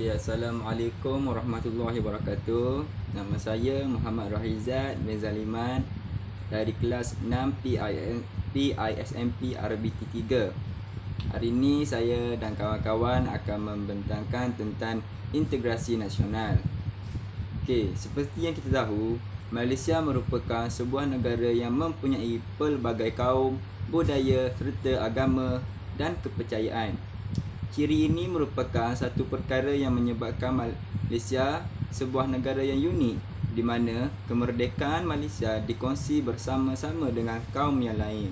Okay, Assalamualaikum warahmatullahi wabarakatuh. Nama saya Muhammad Rahizat bin Zaliman dari kelas 6 PISMP RBT 3. Hari ini saya dan kawan-kawan akan membentangkan tentang integrasi nasional. Okey, seperti yang kita tahu, Malaysia merupakan sebuah negara yang mempunyai pelbagai kaum, budaya serta agama dan kepercayaan. Ciri ini merupakan satu perkara yang menyebabkan Malaysia sebuah negara yang unik, di mana kemerdekaan Malaysia dikongsi bersama-sama dengan kaum yang lain.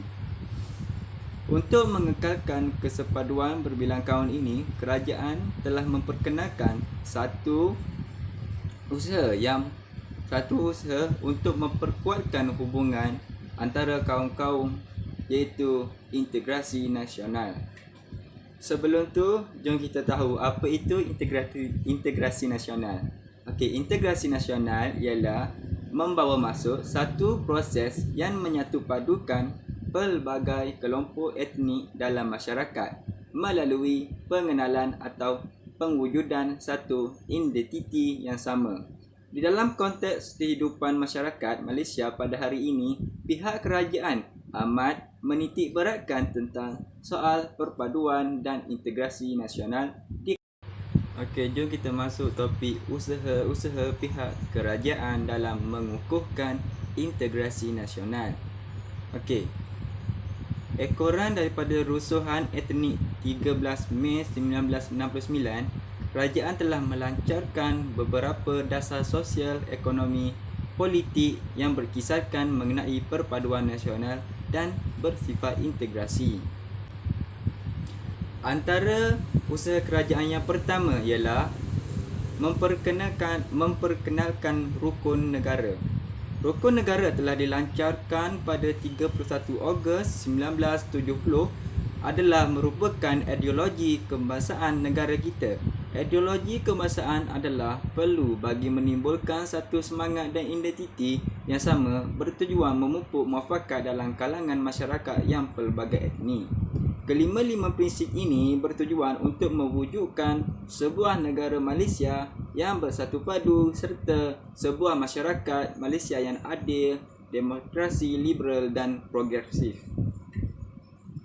Untuk mengekalkan kesepaduan berbilang kaum ini, kerajaan telah memperkenalkan satu usaha untuk memperkuatkan hubungan antara kaum-kaum, iaitu integrasi nasional. Sebelum tu, jom kita tahu apa itu integrasi nasional. Okey, integrasi nasional ialah membawa masuk satu proses yang menyatupadukan pelbagai kelompok etnik dalam masyarakat melalui pengenalan atau pengujudan satu identiti yang sama. Di dalam konteks kehidupan masyarakat Malaysia pada hari ini, pihak kerajaan amat menitikberatkan tentang soal perpaduan dan integrasi nasional. Okey, jom kita masuk topik usaha pihak kerajaan dalam mengukuhkan integrasi nasional. Okey. Ekoran daripada rusuhan etnik 13 Mei 1969, kerajaan telah melancarkan beberapa dasar sosial, ekonomi, politik yang berkisarkan mengenai perpaduan nasional dan bersifat integrasi. Antara usaha kerajaan yang pertama ialah memperkenalkan rukun negara. Rukun negara telah dilancarkan pada 31 Ogos 1970, adalah merupakan ideologi kebangsaan negara kita. Ideologi kebangsaan adalah perlu bagi menimbulkan satu semangat dan identiti yang sama, bertujuan memupuk muafakat dalam kalangan masyarakat yang pelbagai etnik. Kelima-lima prinsip ini bertujuan untuk mewujudkan sebuah negara Malaysia yang bersatu padu serta sebuah masyarakat Malaysia yang adil, demokrasi, liberal dan progresif.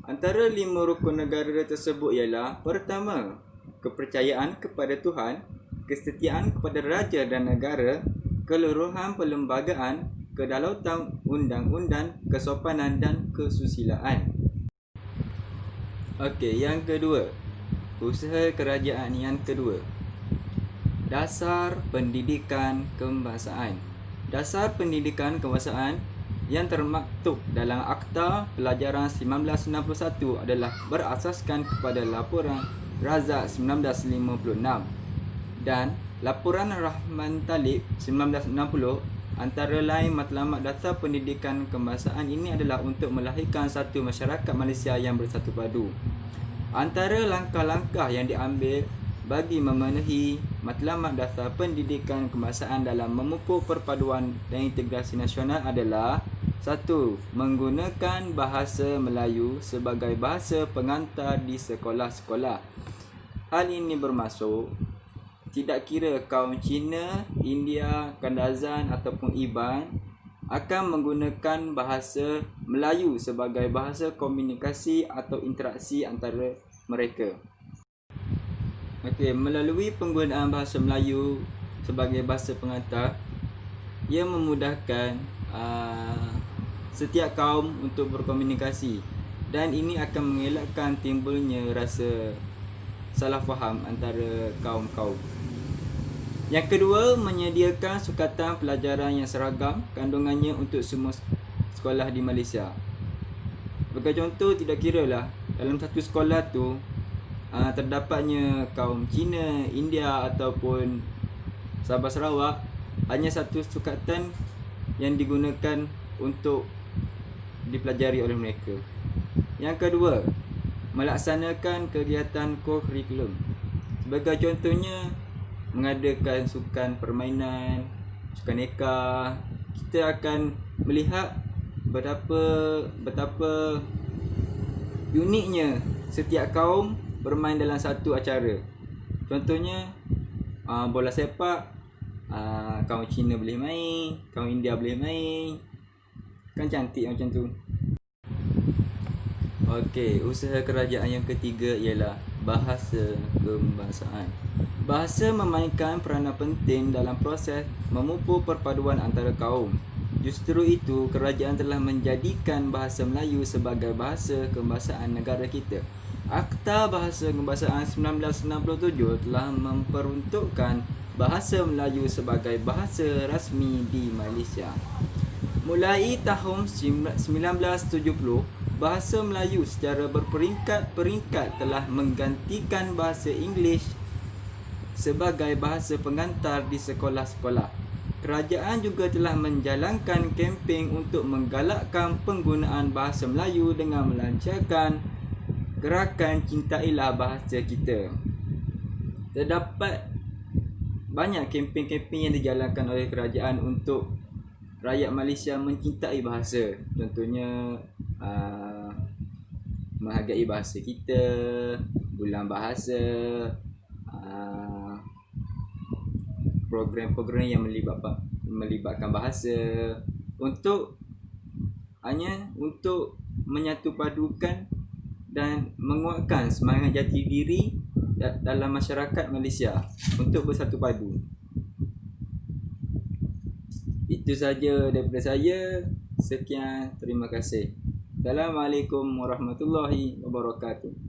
Antara 5 rukun negara tersebut ialah: pertama, kepercayaan kepada Tuhan, kesetiaan kepada raja dan negara, keluruhan perlembagaan, kedaulatan undang-undang, kesopanan dan kesusilaan. Okey, yang kedua, usaha kerajaan yang kedua, dasar pendidikan kebangsaan. Dasar pendidikan kebangsaan yang termaktub dalam Akta Pelajaran 1961 adalah berasaskan kepada Laporan Razak 1956 dan Laporan Rahman Talib 1960. Antara lain, matlamat dasar pendidikan kebangsaan ini adalah untuk melahirkan satu masyarakat Malaysia yang bersatu padu. Antara langkah-langkah yang diambil bagi memenuhi matlamat dasar pendidikan kebangsaan dalam memupuk perpaduan dan integrasi nasional adalah: 1. Menggunakan bahasa Melayu sebagai bahasa pengantar di sekolah-sekolah. Hal ini bermaksud tidak kira kaum Cina, India, Kandazan ataupun Iban akan menggunakan bahasa Melayu sebagai bahasa komunikasi atau interaksi antara mereka. Okey, melalui penggunaan bahasa Melayu sebagai bahasa pengantar, ia memudahkan setiap kaum untuk berkomunikasi, dan ini akan mengelakkan timbulnya rasa salah faham antara kaum-kaum. Yang kedua, menyediakan sukatan pelajaran yang seragam kandungannya untuk semua sekolah di Malaysia. Sebagai contoh, tidak kira lah dalam satu sekolah tu terdapatnya kaum Cina, India ataupun Sabah Sarawak, hanya satu sukatan yang digunakan untuk dipelajari oleh mereka. Yang kedua, melaksanakan kegiatan kurikulum. Sebagai contohnya, mengadakan sukan permainan, sukan eka. Kita akan melihat betapa uniknya setiap kaum bermain dalam satu acara. Contohnya, bola sepak, kaum Cina boleh main, kaum India boleh main. Kan cantik macam tu. Okey, usaha kerajaan yang ketiga ialah bahasa kebangsaan. Bahasa memainkan peranan penting dalam proses memupuk perpaduan antara kaum. Justru itu, kerajaan telah menjadikan bahasa Melayu sebagai bahasa kebangsaan negara kita. Akta Bahasa Kebangsaan 1997 telah memperuntukkan bahasa Melayu sebagai bahasa rasmi di Malaysia. Mulai tahun 1970, bahasa Melayu secara berperingkat-peringkat telah menggantikan bahasa Inggeris sebagai bahasa pengantar di sekolah-sekolah. Kerajaan juga telah menjalankan kempen untuk menggalakkan penggunaan bahasa Melayu dengan melancarkan gerakan Cintailah Bahasa Kita. Terdapat banyak kempen-kempen yang dijalankan oleh kerajaan untuk rakyat Malaysia mencintai bahasa. Contohnya menghargai bahasa kita, bulan bahasa, program-program yang melibatkan bahasa untuk menyatu padukan dan menguatkan semangat jati diri dalam masyarakat Malaysia untuk bersatu padu. Itu saja daripada saya. Sekian, terima kasih. Assalamualaikum warahmatullahi wabarakatuh.